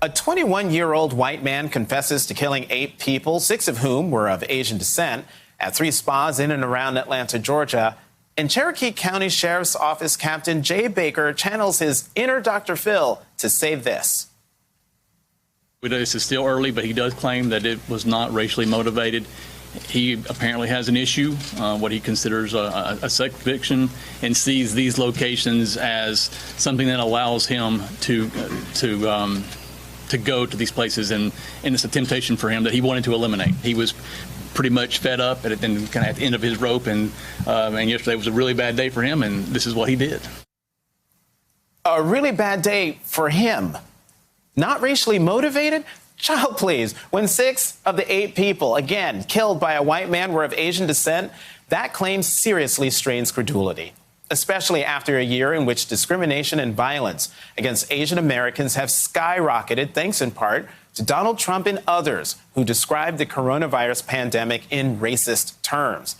A 21-year-old white man confesses to killing 8 people, 6 of whom were of Asian descent, at 3 spas in and around Atlanta, Georgia. And Cherokee County Sheriff's Office Captain Jay Baker channels his inner Dr. Phil to say this. This is still early, but he does claim that it was not racially motivated. He apparently has an issue, what he considers a sex addiction, and sees these locations as something that allows him to go to these places, and it's a temptation for him that he wanted to eliminate. He was pretty much fed up and kind of at the end of his rope, and yesterday was a really bad day for him, and this is what he did. A really bad day for him. Not racially motivated? Child, please. When 6 of the 8 people, again, killed by a white man were of Asian descent, that claim seriously strains credulity, especially after a year in which discrimination and violence against Asian Americans have skyrocketed, thanks in part to Donald Trump and others who described the coronavirus pandemic in racist terms.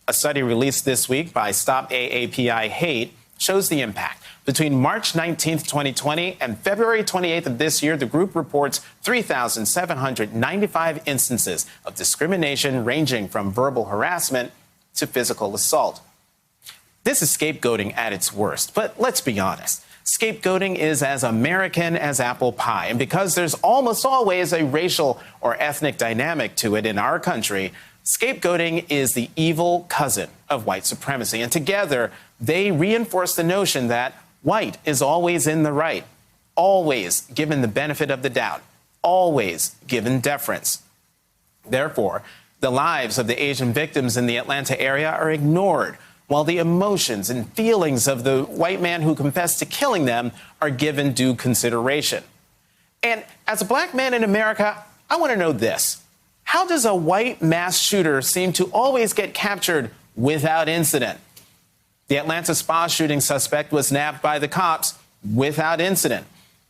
A study released this week by Stop AAPI Hate shows the impact. Between March 19th, 2020 and February 28th of this year, the group reports 3,795 instances of discrimination ranging from verbal harassment to physical assault. This is scapegoating at its worst, but let's be honest. Scapegoating is as American as apple pie, and because there's almost always a racial or ethnic dynamic to it in our country, scapegoating is the evil cousin of white supremacy, and together they reinforce the notion that white is always in the right, always given the benefit of the doubt, always given deference. Therefore, the lives of the Asian victims in the Atlanta area are ignored, while the emotions and feelings of the white man who confessed to killing them are given due consideration. And as a black man in America, I want to know this. How does a white mass shooter seem to always get captured without incident? The Atlanta spa shooting suspect was nabbed by the cops without incident.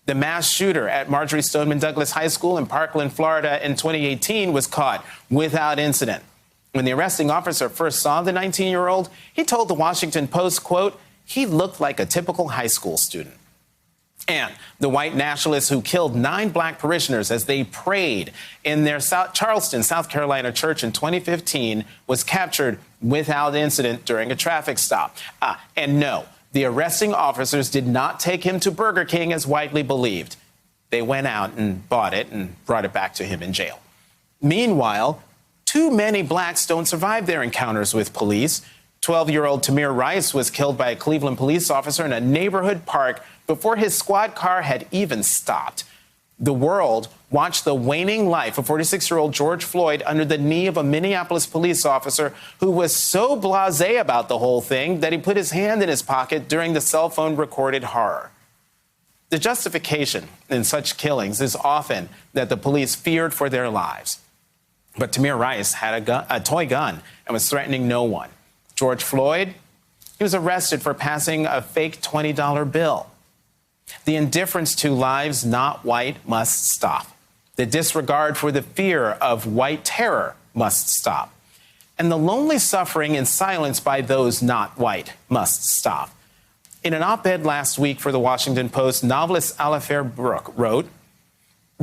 The mass shooter at Marjory Stoneman Douglas High School in Parkland, Florida in 2018 was caught without incident. When the arresting officer first saw the 19-year-old, he told the Washington Post, quote, he looked like a typical high school student. And the white nationalist who killed 9 black parishioners as they prayed in their Charleston, South Carolina church in 2015 was captured without incident during a traffic stop. And no, the arresting officers did not take him to Burger King as widely believed. They went out and bought it and brought it back to him in jail. Meanwhile, too many blacks don't survive their encounters with police. 12-year-old Tamir Rice was killed by a Cleveland police officer in a neighborhood park before his squad car had even stopped. The world watched the waning life of 46-year-old George Floyd under the knee of a Minneapolis police officer who was so blasé about the whole thing that he put his hand in his pocket during the cell phone recorded horror. The justification in such killings is often that the police feared for their lives. But Tamir Rice had a toy gun and was threatening no one. George Floyd, he was arrested for passing a fake $20 bill. The indifference to lives not white must stop. The disregard for the fear of white terror must stop. And the lonely suffering in silence by those not white must stop. In an op-ed last week for the Washington Post, novelist Alifair Brooke wrote,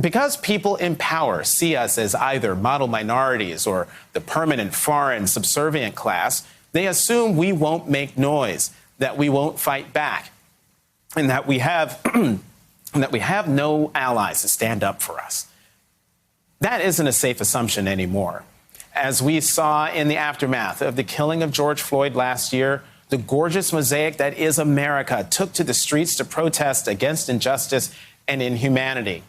because people in power see us as either model minorities or the permanent foreign subservient class, they assume we won't make noise, that we won't fight back, and that we have no allies to stand up for us. That isn't a safe assumption anymore. As we saw in the aftermath of the killing of George Floyd last year, the gorgeous mosaic that is America took to the streets to protest against injustice and inhumanity.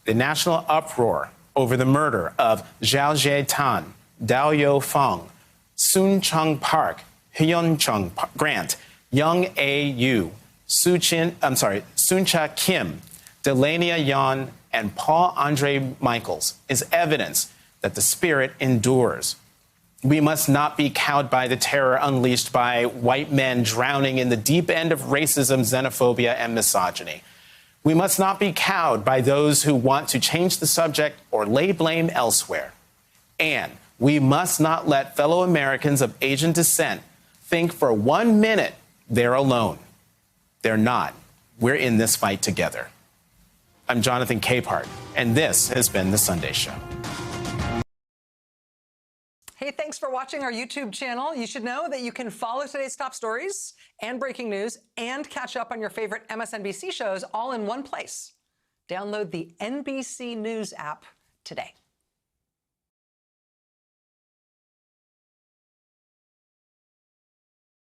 The national uproar over the murder of Zhao Zhitan, Dao Yo Feng, Soon Chung Park, Hyun Chung Grant, Young A.U., Suncha Kim, Delania Yan, and Paul Andre Michaels is evidence that the spirit endures. We must not be cowed by the terror unleashed by white men drowning in the deep end of racism, xenophobia, and misogyny. We must not be cowed by those who want to change the subject or lay blame elsewhere. And we must not let fellow Americans of Asian descent think for 1 minute they're alone. They're not. We're in this fight together. I'm Jonathan Capehart, and this has been The Sunday Show. Hey, thanks for watching our YouTube channel. You should know that you can follow today's top stories and breaking news and catch up on your favorite MSNBC shows all in one place. Download the NBC News app today.